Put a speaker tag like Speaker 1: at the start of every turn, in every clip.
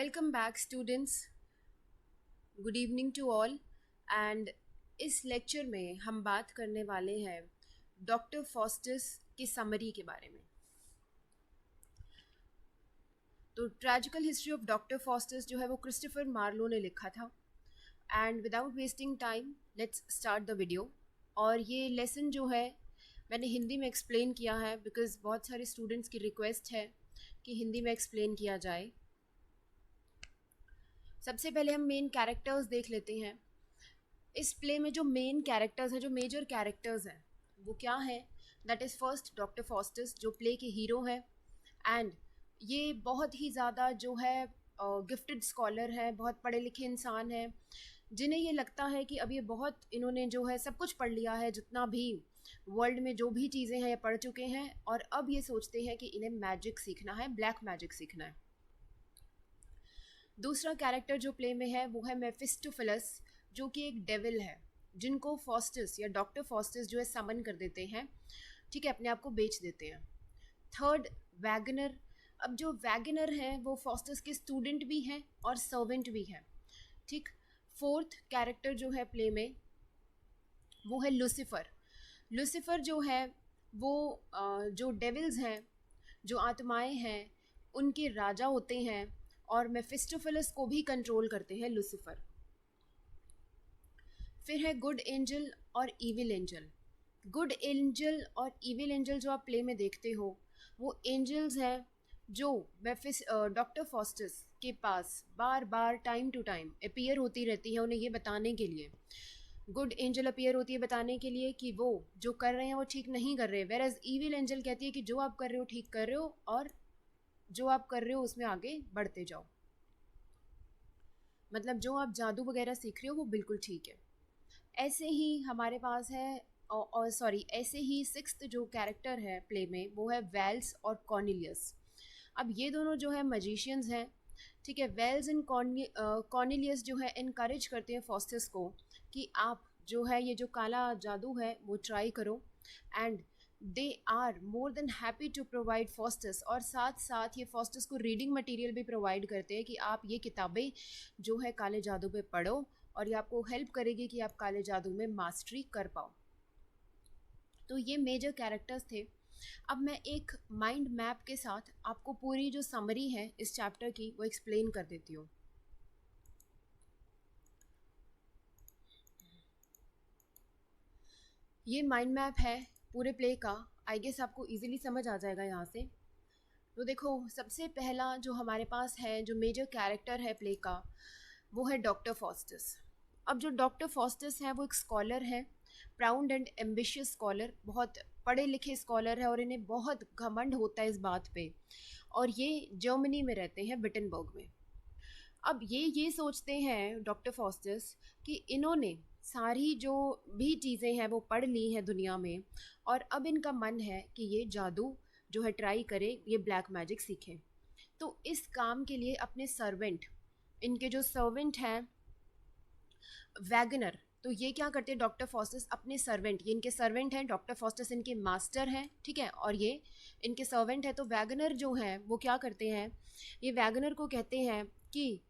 Speaker 1: Welcome back students. Good evening to all. And इस lecture में हम बात करने वाले हैं डॉक्टर फॉस्टस की समरी के बारे में। तो tragical history of doctor Faustus जो है वो क्रिस्टोफर मार्लो ने लिखा था। And without wasting time let's start the video. और ये लेसन जो है मैंने हिंदी में एक्सप्लेन किया है बिकॉज़ बहुत सारे स्टूडेंट्स की रिक्वेस्ट है कि हिंदी में एक्सप्लेन किया जाए। सबसे पहले हम मेन कैरेक्टर्स देख लेते हैं। इस प्ले में जो मेन कैरेक्टर्स हैं, जो मेजर कैरेक्टर्स हैं, वो क्या है? That is first doctor Faustus जो प्ले के हीरो हैं। एंड ये बहुत ही ज़्यादा जो है गिफ्टेड स्कॉलर है, बहुत पढ़े लिखे इंसान हैं, जिन्हें ये लगता है कि अब ये बहुत इन्होंने जो है सब कुछ पढ़ लिया है, जितना भी वर्ल्ड में जो भी चीज़ें हैं ये पढ़ चुके हैं, और अब ये सोचते हैं कि इन्हें मैजिक सीखना है, ब्लैक मैजिक सीखना है। दूसरा कैरेक्टर जो प्ले में है वो है मेफिस्टोफेलस, जो कि एक डेविल है, जिनको फॉस्टस या डॉक्टर फॉस्टस जो है समन कर देते हैं, ठीक है, अपने आप को बेच देते हैं। Third Wagner. अब जो वैगनर हैं वो फॉस्टस के स्टूडेंट भी हैं और सर्वेंट भी हैं, ठीक। फोर्थ कैरेक्टर जो है प्ले में वो है लूसीफर। लूसीफर जो है वो जो डेविल्स हैं, जो आत्माएं हैं, उनके राजा होते हैं और मेफिस्टोफेलस को भी कंट्रोल करते हैं लूसीफर। फिर है गुड एंजल और इविल एंजल। गुड एंजल और इविल एंजल जो आप प्ले में देखते हो वो एंजल्स हैं जो डॉक्टर फॉस्टस के पास बार बार टाइम टू टाइम अपीयर होती रहती है उन्हें ये बताने के लिए। गुड एंजल अपीयर होती है बताने के लिए कि वो जो कर रहे हैं वो ठीक नहीं कर रहे, वेयर एज इविल एंजल कहती है कि जो आप कर रहे हो ठीक कर रहे हो और जो आप कर रहे हो उसमें आगे बढ़ते जाओ, मतलब जो आप जादू वगैरह सीख रहे हो वो बिल्कुल ठीक है। ऐसे ही हमारे पास है और सॉरी ऐसे ही सिक्स्थ जो कैरेक्टर है प्ले में वो है वेल्स और कॉर्नेलियस। अब ये दोनों जो है मजिशियंस हैं, ठीक है। वेल्स एंड कॉर्नेलियस जो है इनकरेज करते हैं फॉस्टस को कि आप जो है ये जो काला जादू है वो ट्राई करो, and they are more than happy to provide fosters, और साथ साथ ये फॉस्टस को रीडिंग मटेरियल भी प्रोवाइड करते हैं कि आप ये किताबें जो है काले जादू पे पढ़ो और ये आपको हेल्प करेगी कि आप काले जादू में मास्टरी कर पाओ। तो ये मेजर कैरेक्टर्स थे। अब मैं एक माइंड मैप के साथ आपको पूरी जो समरी है इस चैप्टर की वो एक्सप्लेन कर देती हूँ। ये माइंड मैप है पूरे प्ले का। आई गेस आपको इजीली समझ आ जाएगा यहाँ से। तो देखो, सबसे पहला जो हमारे पास है जो मेजर कैरेक्टर है प्ले का वो है डॉक्टर फॉस्टस। अब जो डॉक्टर फॉस्टस है वो एक स्कॉलर है, प्राउड एंड एम्बिशियस स्कॉलर, बहुत पढ़े लिखे स्कॉलर है और इन्हें बहुत घमंड होता है इस बात पे, और ये जर्मनी में रहते हैं, विटनबर्ग में। अब ये सोचते हैं डॉक्टर फॉस्टस कि इन्होंने सारी जो भी चीज़ें हैं वो पढ़ ली हैं दुनिया में, और अब इनका मन है कि ये जादू जो है ट्राई करें, ये ब्लैक मैजिक सीखें। तो इस काम के लिए अपने सर्वेंट, इनके जो सर्वेंट हैं वैगनर, तो ये क्या करते हैं डॉक्टर फॉस्टस अपने सर्वेंट, ये इनके सर्वेंट हैं, डॉक्टर फॉस्टस इनके मास्टर हैं, ठीक है, और ये इनके सर्वेंट है। तो वैगनर जो हैं वो क्या करते हैं, ये वैगनर को कहते हैं कि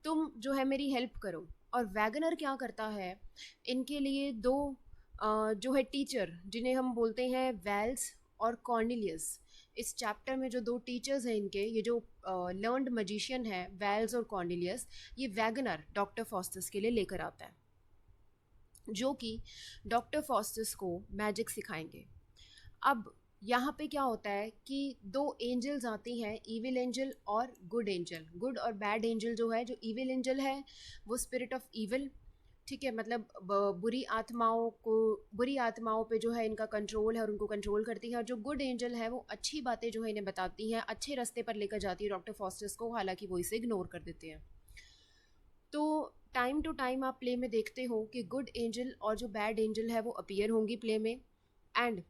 Speaker 1: तुम जो है मेरी हेल्प करो। और वैगनर क्या करता है, इनके लिए दो जो है टीचर, जिन्हें हम बोलते हैं वेल्स और कॉर्नेलियस, इस चैप्टर में जो दो टीचर्स हैं इनके, ये जो लर्नड मजिशियन है वेल्स और कॉर्नेलियस, ये वैगनर डॉक्टर फॉस्टस के लिए लेकर आता है, जो कि डॉक्टर फॉस्टस को मैजिक सिखाएंगे। अब यहाँ पे क्या होता है कि दो एंजल्स आती हैं, इविल एंजल और गुड एंजल। गुड और बैड एंजल जो है, जो इविल एंजल है वो स्पिरिट ऑफ इविल, ठीक है, मतलब बुरी आत्माओं पे जो है इनका कंट्रोल है और उनको कंट्रोल करती है। और जो गुड एंजल है वो अच्छी बातें जो है इन्हें बताती हैं, अच्छे रास्ते पर लेकर जाती है डॉक्टर फॉस्टस को, हालांकि वो इसे इग्नोर कर देते हैं। तो टाइम टू टाइम आप प्ले में देखते हो कि गुड एंजल और जो बैड एंजल है वो अपीयर होंगी प्ले में, एंड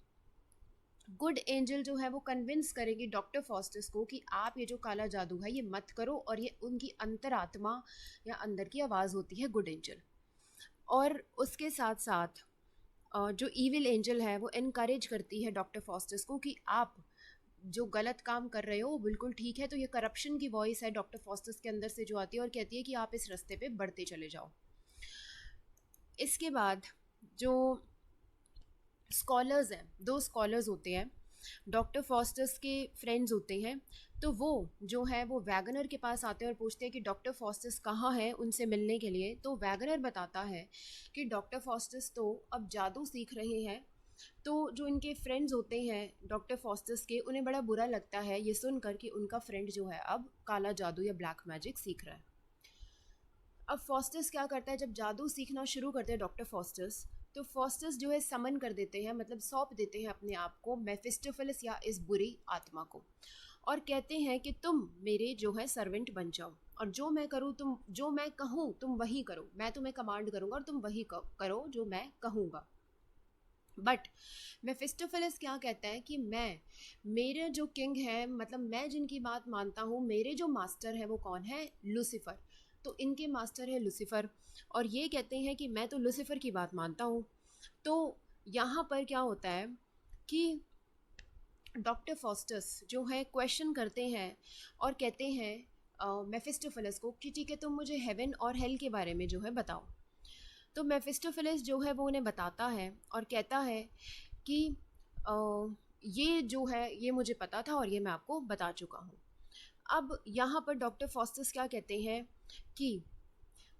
Speaker 1: गुड एंजल जो है वो कन्विंस करेगी डॉक्टर फॉस्टस को कि आप ये जो काला जादू है ये मत करो, और ये उनकी अंतरात्मा या अंदर की आवाज़ होती है गुड एंजल। और उसके साथ साथ जो इविल एंजल है वो इनकरेज करती है डॉक्टर फॉस्टस को कि आप जो गलत काम कर रहे हो वो बिल्कुल ठीक है। तो ये करप्शन की वॉइस है डॉक्टर फॉस्टस के अंदर से जो आती है और कहती है कि आप इस रास्ते पे बढ़ते चले जाओ। इसके बाद जो स्कॉलर्स हैं, दो स्कॉलर्स होते हैं, डॉक्टर फॉस्टर्स के फ्रेंड्स होते हैं। तो वो जो है वो वैगनर के पास आते हैं और पूछते हैं कि डॉक्टर फॉस्टर्स कहाँ है उनसे मिलने के लिए। तो वैगनर बताता है कि डॉक्टर फॉस्टर्स तो अब जादू सीख रहे हैं। तो जो इनके फ्रेंड्स होते हैं डॉक्टर फॉस्टर्स के, उन्हें बड़ा बुरा लगता है ये सुनकर कि उनका फ्रेंड जो है अब काला जादू या ब्लैक मैजिक सीख रहा है। अब फॉस्टर्स क्या करता है, जब जादू सीखना शुरू करते हैं डॉक्टर फॉस्टर्स, तो फॉस्टर्स जो है समन कर देते हैं, मतलब सौंप देते हैं अपने आप को मेफिस्टोफेलिस या इस बुरी आत्मा को, और कहते हैं कि तुम मेरे जो है सर्वेंट बन जाओ, और जो मैं करूँ तुम, जो मैं कहूँ तुम वही करो, मैं तुम्हें कमांड करूँगा और तुम वही करो जो मैं कहूँगा। बट मेफिस्टोफेलिस क्या कहता है कि मैं, मेरे जो किंग है, मतलब मैं जिनकी बात मानता हूँ, मेरे जो मास्टर है वो कौन है, लूसीफर। तो इनके मास्टर है लूसीफर, और ये कहते हैं कि मैं तो लूसीफर की बात मानता हूँ। तो यहाँ पर क्या होता है कि डॉक्टर फॉस्टस जो है क्वेश्चन करते हैं और कहते हैं मेफिस्टोफेलिस को कि ठीक है तुम मुझे हेवन और हेल के बारे में जो है बताओ। तो मेफिस्टोफेलिस जो है वो उन्हें बताता है और कहता है कि ये जो है ये मुझे पता था और ये मैं आपको बता चुका हूँ। अब यहाँ पर डॉक्टर फॉस्टस क्या कहते हैं कि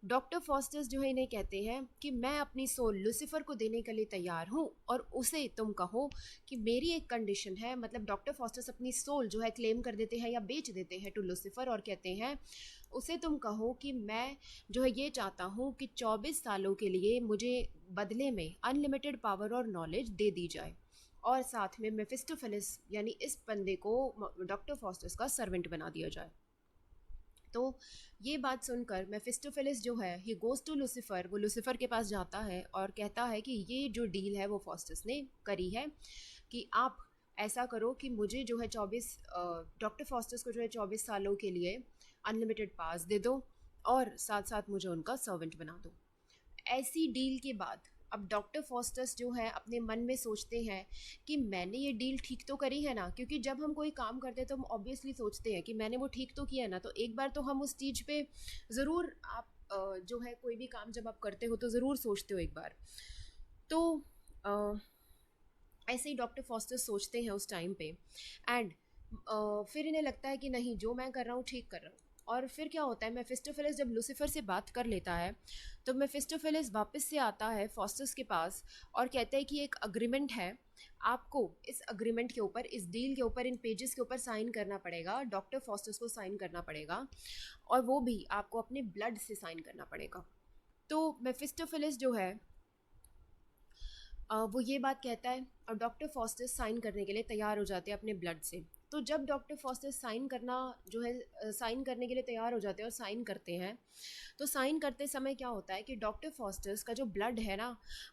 Speaker 1: डॉक्टर फॉस्टर्स जो है इन्हें कहते हैं कि मैं अपनी सोल लूसीफर को देने के लिए तैयार हूँ, और उसे तुम कहो कि मेरी एक कंडीशन है। मतलब डॉक्टर फॉस्टर्स अपनी सोल जो है क्लेम कर देते हैं या बेच देते हैं टू लूसीफर, और कहते हैं उसे तुम कहो कि मैं जो है ये चाहता हूँ कि 24 सालों के लिए मुझे बदले में अनलिमिटेड पावर और नॉलेज दे दी जाए, और साथ में मेफिस्टोफेलिस यानी इस बंदे को डॉक्टर फॉस्टर्स का सर्वेंट बना दिया जाए। तो ये बात सुनकर मेफिस्टोफेलिस जो है ही गोज़ टू लूसीफर, वो लूसीफर के पास जाता है और कहता है कि ये जो डील है वो फॉस्टस ने करी है कि आप ऐसा करो कि मुझे जो है 24, डॉक्टर फॉस्टस को जो है 24 सालों के लिए अनलिमिटेड पास दे दो, और साथ साथ मुझे उनका सर्वेंट बना दो। ऐसी डील के बाद अब डॉक्टर फॉस्टस जो है अपने मन में सोचते हैं कि मैंने ये डील ठीक तो करी है ना, क्योंकि जब हम कोई काम करते हैं तो हम ऑब्वियसली सोचते हैं कि मैंने वो ठीक तो किया है ना। तो एक बार तो हम उस चीज़ पे ज़रूर, आप जो है कोई भी काम जब आप करते हो तो ज़रूर सोचते हो एक बार। तो अ, ऐसे ही डॉक्टर फॉस्टस सोचते हैं उस टाइम पे, एंड फिर इन्हें लगता है कि नहीं जो मैं कर रहा हूँ ठीक कर रहा हूँ। और फिर क्या होता है, मेफिस्टोफेलिस जब लूसीफर से बात कर लेता है तो मेफिस्टोफेलिस वापस से आता है फॉस्टस के पास और कहता है कि एक अग्रीमेंट है, आपको इस अग्रीमेंट के ऊपर, इस डील के ऊपर, इन पेजेस के ऊपर साइन करना पड़ेगा, डॉक्टर फॉस्टस को साइन करना पड़ेगा, और वो भी आपको अपने ब्लड से साइन करना पड़ेगा। तो मेफिस्टोफेलिस जो है वो ये बात कहता है और डॉक्टर फॉस्टस साइन करने के लिए तैयार हो जाते हैं अपने ब्लड से। तो जब डॉक्टर फॉस्टस साइन करना जो है साइन करने के लिए तैयार हो जाते हैं और साइन करते हैं, तो साइन करते समय क्या होता है कि डॉक्टर फॉस्टर्स का जो ब्लड है ना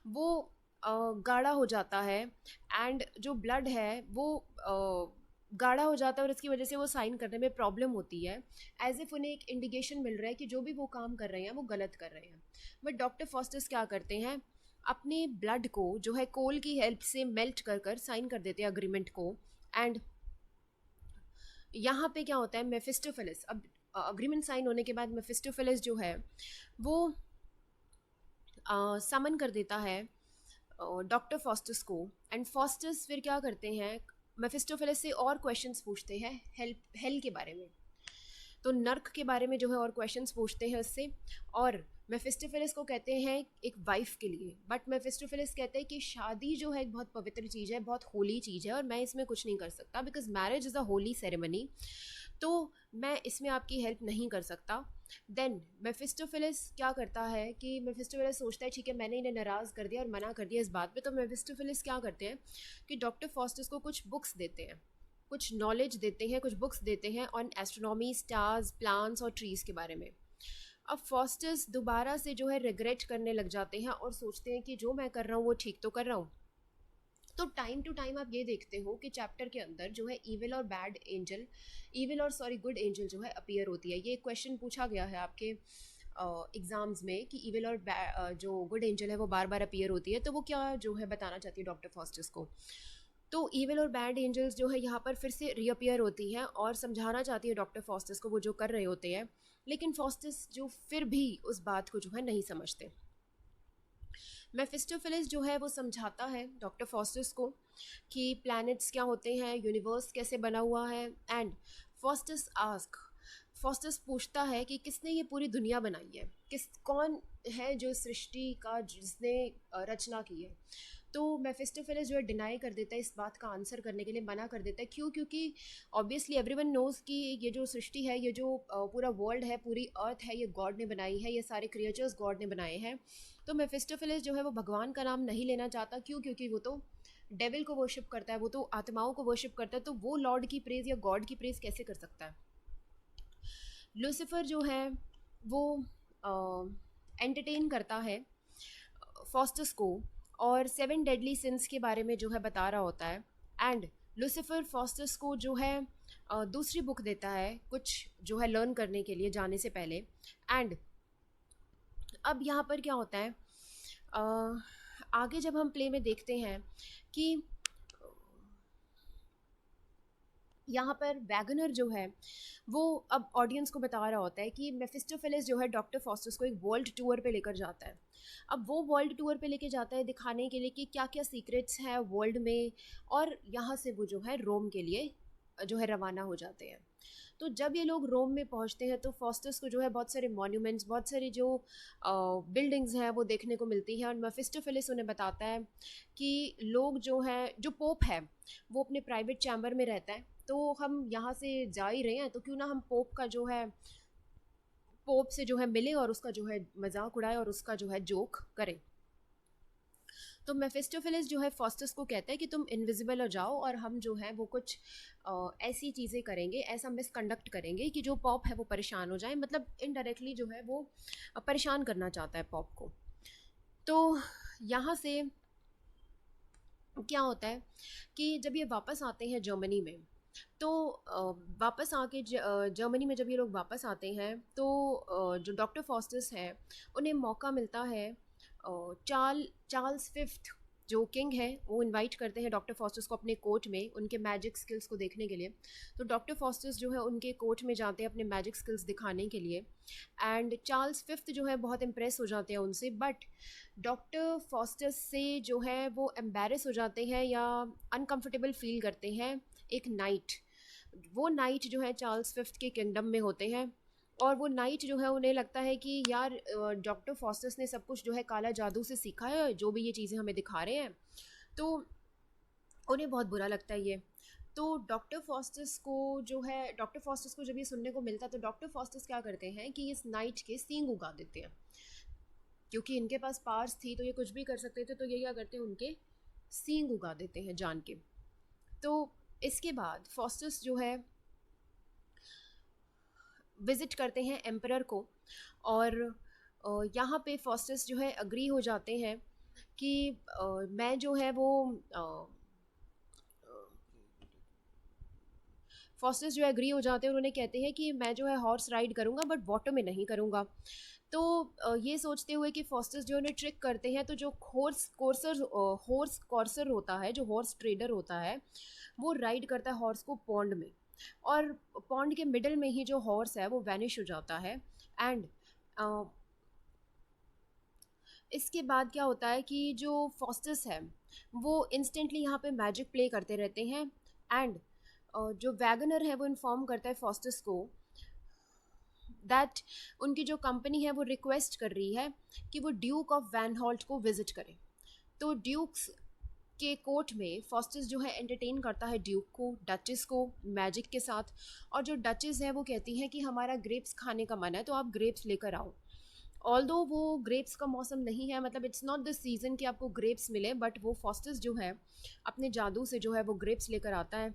Speaker 1: वो गाढ़ा हो जाता है, एंड जो ब्लड है वो गाढ़ा हो जाता है और इसकी वजह से वो साइन करने में प्रॉब्लम होती है। एज इफ उन्हें एक इंडिकेशन मिल रहा है कि जो भी वो काम कर रहे हैं वो गलत कर रहे हैं। बट डॉक्टर फॉस्टर्स क्या करते हैं, अपने ब्लड को जो है कोल की हेल्प से मेल्ट कर कर साइन कर देते हैं अग्रीमेंट को। एंड यहाँ पे क्या होता है, मेफिस्टोफेलिस, अब अग्रीमेंट साइन होने के बाद मेफिस्टोफेलिस जो है वो समन कर देता है डॉक्टर फॉस्टस को। एंड फॉस्टस फिर क्या करते हैं, मेफिस्टोफेलिस से और क्वेश्चंस पूछते हैं हेल के बारे में। तो नर्क के बारे में जो है और क्वेश्चंस पूछते हैं उससे, और मेफिस्टोफेलिस को कहते हैं एक वाइफ के लिए। बट मेफिस्टोफेलिस कहते हैं कि शादी जो है एक बहुत पवित्र चीज़ है, बहुत होली चीज़ है, और मैं इसमें कुछ नहीं कर सकता because marriage is a Holi ceremony, तो मैं इसमें आपकी हेल्प नहीं कर सकता। देन मेफिस्टोफेलिस क्या करता है कि मेफिस्टोफेलिस सोचता है ठीक है मैंने इन्हें नाराज़ कर दिया और मना कर दिया इस बात पे। तो मेफिस्टोफेलिस क्या करते हैं कि डॉक्टर फॉस्टस को कुछ बुक्स देते हैं, कुछ नॉलेज देते हैं, कुछ बुक्स देते हैं ऑन एस्ट्रोनॉमी, स्टार्स, प्लान्स और ट्रीज़ के बारे में। अब फॉस्टर्स दोबारा से जो है रिग्रेट करने लग जाते हैं और सोचते हैं कि जो मैं कर रहा हूँ वो ठीक तो कर रहा हूँ। तो टाइम टू टाइम आप ये देखते हो कि चैप्टर के अंदर जो है ईविल और बैड एंजल, ईविल और सॉरी गुड एंजल जो है अपीयर होती है। ये क्वेश्चन पूछा गया है आपके एग्जाम्स में कि ईविल और जो गुड एंजल है वो बार बार अपीयर होती है, तो वो क्या जो है बताना चाहती है डॉक्टर फॉस्टर्स को। तो ईविल और बैड एंजल्स जो है यहाँ पर फिर से रीअपियर होती हैं और समझाना चाहती है डॉक्टर फॉस्टस को वो जो कर रहे होते हैं, लेकिन फॉस्टस जो फिर भी उस बात को जो है नहीं समझते। मेफिस्टोफेलिस जो है वो समझाता है डॉक्टर फॉस्टस को कि प्लैनेट्स क्या होते हैं, यूनिवर्स कैसे बना हुआ है। एंड फॉस्टस पूछता है कि किसने ये पूरी दुनिया बनाई है, कौन है जो सृष्टि का जिसने रचना की है। तो मेफिस्टोफेलिस जो है डिनाई कर देता है, इस बात का आंसर करने के लिए मना कर देता है। क्यों? क्योंकि ऑब्वियसली एवरीवन नोज़ कि ये जो सृष्टि है, ये जो पूरा वर्ल्ड है, पूरी अर्थ है, ये गॉड ने बनाई है, ये सारे क्रिएचर्स गॉड ने बनाए हैं। तो मेफिस्टोफेलिस जो है वो भगवान का नाम नहीं लेना चाहता। क्यों? क्योंकि वो तो डेविल को वर्शिप करता है, वो तो आत्माओं को वर्शिप करता है, तो वो लॉर्ड की प्रेज़ या गॉड की प्रेज़ कैसे कर सकता है। लूसीफर जो है वो एंटरटेन करता है फॉस्टस को और 7 डेडली सिंस के बारे में जो है बता रहा होता है। एंड लूसीफर फॉस्टस को जो है दूसरी बुक देता है कुछ जो है लर्न करने के लिए जाने से पहले। एंड अब यहाँ पर क्या होता है, आगे जब हम प्ले में देखते हैं कि यहाँ पर वैगनर जो है वो अब ऑडियंस को बता रहा होता है कि मेफिस्टोफेलिस जो है डॉक्टर फॉस्टस को एक वर्ल्ड टूर पे लेकर जाता है। अब वो वर्ल्ड टूर पे लेके जाता है दिखाने के लिए कि क्या क्या सीक्रेट्स हैं वर्ल्ड में, और यहाँ से वो जो है रोम के लिए जो है रवाना हो जाते हैं। तो जब ये लोग रोम में पहुंचते हैं तो फॉस्टस को जो है बहुत सारे मॉन्यूमेंट्स, बहुत सारी जो बिल्डिंग्स हैं वो देखने को मिलती हैं। और मेफिस्टोफेलिस उन्हें बताता है कि लोग जो हैं, जो पोप है वो अपने प्राइवेट चैम्बर में रहता है, तो हम यहाँ से जा ही रहे हैं तो क्यों ना हम पोप से जो है मिले और उसका जो है मजाक उड़ाए और उसका जो है जोक करें। तो मेफिस्टोफेलिस जो है फॉस्टस को कहता है कि तुम इनविजिबल हो जाओ और हम जो है वो कुछ ऐसी चीज़ें करेंगे, ऐसा मिसकंडक्ट करेंगे कि जो पॉप है वो परेशान हो जाए। मतलब इनडायरेक्टली जो है वो परेशान करना चाहता है पॉप को। तो यहाँ से क्या होता है कि जब ये वापस आते हैं जर्मनी में, तो वापस आके जर्मनी में जब ये लोग वापस आते हैं तो जो डॉक्टर फॉस्टस है उन्हें मौका मिलता है, चार्ल्स फिफ्थ जो किंग है वो इनवाइट करते हैं डॉक्टर फॉस्टस को अपने कोर्ट में उनके मैजिक स्किल्स को देखने के लिए। तो डॉक्टर फॉस्टस जो है उनके कोर्ट में जाते हैं अपने मैजिक स्किल्स दिखाने के लिए। एंड चार्ल्स फिफ्थ जो है बहुत इम्प्रेस हो जाते हैं उनसे, बट डॉक्टर फॉस्टस से जो है वो एम्बेरस हो जाते हैं या अनकम्फर्टेबल फील करते हैं एक नाइट। वो नाइट जो है चार्ल्स फिफ्थ के किंगडम में होते हैं और वो नाइट जो है उन्हें लगता है कि यार डॉक्टर फॉस्टस ने सब कुछ जो है काला जादू से सीखा है, जो भी ये चीज़ें हमें दिखा रहे हैं। तो उन्हें बहुत बुरा लगता है ये। तो डॉक्टर फॉस्टस को जब ये सुनने को मिलता है तो डॉक्टर फॉस्टस क्या करते हैं कि इस नाइट के सींग उगा देते हैं। क्योंकि इनके पास पावर्स थी तो ये कुछ भी कर सकते थे, तो ये क्या करते हैं उनके सींग उगा देते हैं जान के। तो इसके बाद फॉस्टस जो है विज़िट करते हैं एम्परर को और यहाँ पे फॉस्टस जो है अग्री हो जाते हैं कि मैं जो है वो फॉस्टस जो है एग्री हो जाते हैं और उन्हें कहते हैं कि मैं जो है हॉर्स राइड करूँगा बट वाटर में नहीं करूँगा। तो ये सोचते हुए कि फॉस्टस जो उन्हें ट्रिक करते हैं, तो जो हॉर्स कॉर्सर होता है, जो हॉर्स ट्रेडर होता है, वो राइड करता है हॉर्स को पॉन्ड में, और पॉन्ड के मिडल में ही जो हॉर्स है वो वैनिश हो जाता है। एंड इसके बाद क्या होता है कि जो फॉस्टस है वो इंस्टेंटली यहाँ पे मैजिक प्ले करते रहते हैं। एंड जो वैगनर है वो इन्फॉर्म करता है फॉस्टस को दैट उनकी जो कंपनी है वो रिक्वेस्ट कर रही है कि वो ड्यूक ऑफ वैन हॉल्ट को विजिट करें। तो ड्यूक्स के कोर्ट में फॉस्टस जो है एंटरटेन करता है ड्यूक को, डचेस को मैजिक के साथ। और जो डचेस है वो कहती हैं कि हमारा ग्रेप्स खाने का मन है तो आप ग्रेप्स लेकर आओ। ऑल्दो वो ग्रेप्स का मौसम नहीं है, मतलब इट्स नॉट द सीज़न कि आपको ग्रेप्स मिले, बट वो फॉस्टस जो है अपने जादू से जो है वो ग्रेप्स लेकर आता है।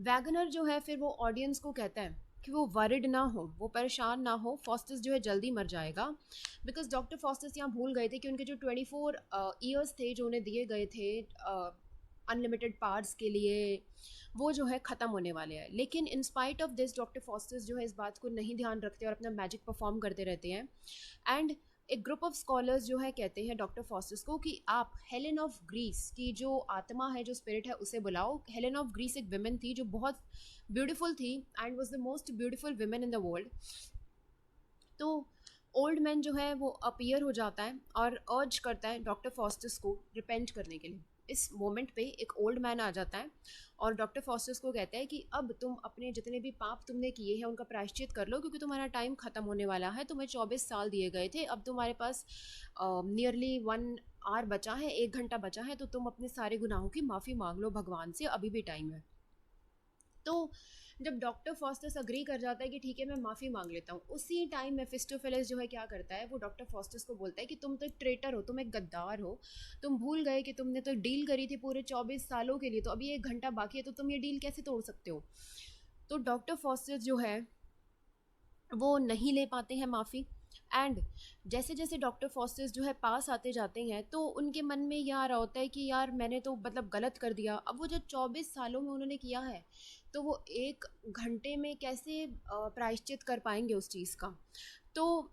Speaker 1: वैगनर जो है फिर वो ऑडियंस को कहता है कि वो वरिड ना हो, वो परेशान ना हो, फॉस्टस जो है जल्दी मर जाएगा। बिकॉज डॉक्टर फॉस्टस यहाँ भूल गए थे कि उनके जो 24 ईयर्स थे जो उन्हें दिए गए थे अनलिमिटेड पार्ट्स के लिए, वो जो है ख़त्म होने वाले हैं। लेकिन in spite of this doctor Faustus जो है इस बात को नहीं ध्यान रखते और अपना मैजिक परफॉर्म करते रहते हैं। एंड एक ग्रुप ऑफ स्कॉलर्स जो है कहते हैं डॉक्टर फॉस्टस को कि आप हेलेन ऑफ ग्रीस की जो आत्मा है, जो स्पिरिट है, उसे बुलाओ। हेलेन ऑफ ग्रीस एक विमेन थी जो बहुत ब्यूटीफुल थी and was the most beautiful women in the world. तो ओल्ड मैन जो है वो अपीयर हो जाता है और अर्ज करता है डॉक्टर फॉस्टस को रिपेंट करने के लिए। इस मोमेंट पे एक ओल्ड मैन आ जाता है और डॉक्टर फॉस्टस को कहता है कि अब तुम अपने जितने भी पाप तुमने किए हैं उनका प्रायश्चित कर लो, क्योंकि तुम्हारा टाइम ख़त्म होने वाला है। तुम्हें 24 साल दिए गए थे, अब तुम्हारे पास नियरली 1 आवर बचा है, 1 घंटा बचा है, तो तुम अपने सारे गुनाहों की माफ़ी मांग लो भगवान से, अभी भी टाइम है। तो जब डॉक्टर फॉस्टस अग्री कर जाता है कि ठीक है मैं माफ़ी मांग लेता हूँ, उसी टाइम मेफिस्टोफेलिस जो है क्या करता है, वो डॉक्टर फॉस्टस को बोलता है कि तुम तो एक ट्रेटर हो, तुम एक गद्दार हो, तुम भूल गए कि तुमने तो डील करी थी पूरे 24 सालों के लिए, तो अभी 1 घंटा बाकी है, तो तुम ये डील कैसे तोड़ सकते हो। तो डॉक्टर फॉस्टस जो है वो नहीं ले पाते हैं माफ़ी। एंड जैसे जैसे डॉक्टर फॉस्टस जो है पास आते जाते हैं तो उनके मन में ये आ रहा होता है कि यार मैंने तो मतलब गलत कर दिया। अब वो जो 24 सालों में उन्होंने किया है तो वो 1 घंटे में कैसे प्रायश्चित कर पाएंगे उस चीज़ का। तो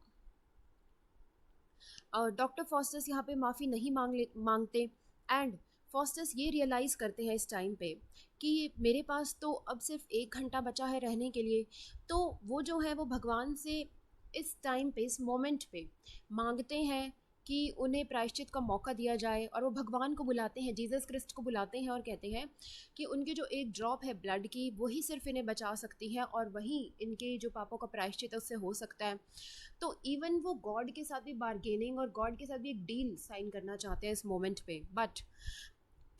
Speaker 1: डॉक्टर फॉस्टस यहाँ पे माफ़ी नहीं मांगते। एंड फॉस्टस ये रियलाइज़ करते हैं इस टाइम पे कि मेरे पास तो अब सिर्फ 1 घंटा बचा है रहने के लिए। तो वो जो है वो भगवान से इस टाइम पे, इस मोमेंट पे मांगते हैं कि उन्हें प्रायश्चित का मौका दिया जाए, और वो भगवान को बुलाते हैं, जीसस क्रिस्ट को बुलाते हैं और कहते हैं कि उनकी जो एक ड्रॉप है ब्लड की वही सिर्फ इन्हें बचा सकती है और वही इनके जो पापों का प्रायश्चित है उससे हो सकता है। तो इवन वो गॉड के साथ भी बार्गेनिंग और गॉड के साथ भी एक डील साइन करना चाहते हैं इस मोमेंट पे, बट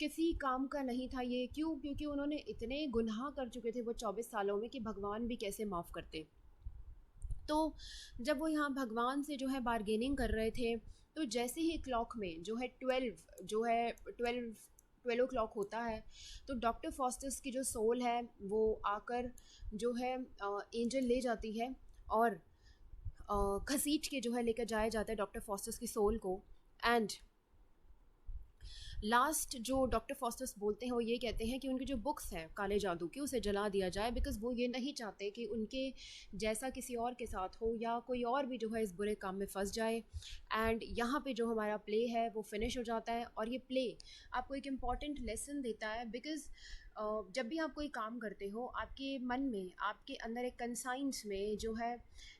Speaker 1: किसी काम का नहीं था ये। क्यों? क्योंकि उन्होंने इतने गुनाह कर चुके थे वो 24 सालों में कि भगवान भी कैसे माफ़ करते। तो जब वो यहाँ भगवान से जो है बार्गेनिंग कर रहे थे, तो जैसे ही क्लॉक में जो है 12 होता है, तो डॉक्टर फॉस्टस की जो सोल है वो आकर जो है एंजल ले जाती है और घसीट के जो है लेकर जाया जाता है डॉक्टर फॉस्टस की सोल को। एंड लास्ट जो डॉक्टर फॉस्टस बोलते हैं वो ये कहते हैं कि उनकी जो बुक्स हैं काले जादू की उसे जला दिया जाए, बिकॉज़ वो ये नहीं चाहते कि उनके जैसा किसी और के साथ हो या कोई और भी जो है इस बुरे काम में फंस जाए। एंड यहाँ पे जो हमारा प्ले है वो फिनिश हो जाता है और ये प्ले आपको एक इम्पॉर्टेंट लेसन देता है, बिकॉज़ जब भी आप कोई काम करते हो आपके मन में, आपके अंदर एक कंसाइंस में जो है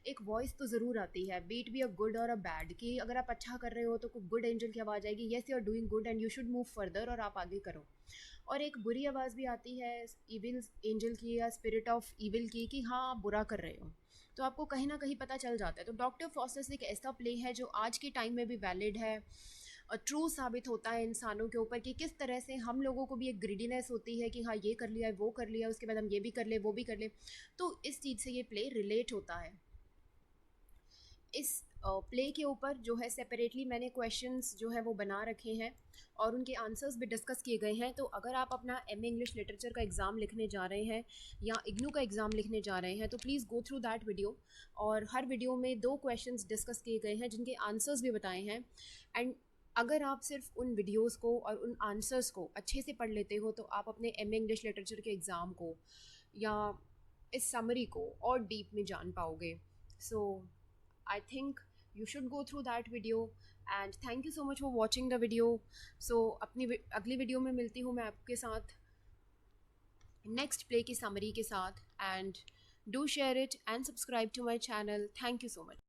Speaker 1: एक वॉइस तो ज़रूर आती है, बीट बी अ गुड और अ बैड, कि अगर आप अच्छा कर रहे हो तो कोई गुड एंजल की आवाज़ आएगी, yes you are doing good and you should move further, और आप आगे करो। और एक बुरी आवाज़ भी आती है इविल एंजल की या स्पिरिट ऑफ इविल की कि हाँ आप बुरा कर रहे हो। तो आपको कहीं ना कहीं पता चल जाता है। तो डॉक्टर फॉस्टस एक ऐसा प्ले है जो आज के टाइम में भी वैलिड है और ट्रू साबित होता है इंसानों के ऊपर कि किस तरह से हम लोगों को भी एक ग्रीडीनेस होती है कि हाँ ये कर लिया, वो कर लिया, उसके बाद हम ये भी कर ले, वो भी कर ले। तो इस चीज़ से ये प्ले रिलेट होता है। इस प्ले के ऊपर जो है सेपरेटली मैंने क्वेश्चंस जो है वो बना रखे हैं और उनके आंसर्स भी डिस्कस किए गए हैं। तो अगर आप अपना एमए इंग्लिश लिटरेचर का एग्ज़ाम लिखने जा रहे हैं या इग्नू का एग्ज़ाम लिखने जा रहे हैं तो please go through that video. और हर वीडियो में 2 क्वेश्चंस डिस्कस किए गए हैं जिनके आंसर्स भी बताए हैं। एंड अगर आप सिर्फ उन वीडियोस को और उन आंसर्स को अच्छे से पढ़ लेते हो तो आप अपने एमए इंग्लिश लिटरेचर के एग्ज़ाम को या इस समरी को और डीप में जान पाओगे। सो I think you should go through that video and thank you so much for watching the video. So अपनी अगली वीडियो में मिलती हूँ मैं आपके साथ नेक्स्ट प्ले की समरी के साथ। And do share it and subscribe to my channel. Thank you so much.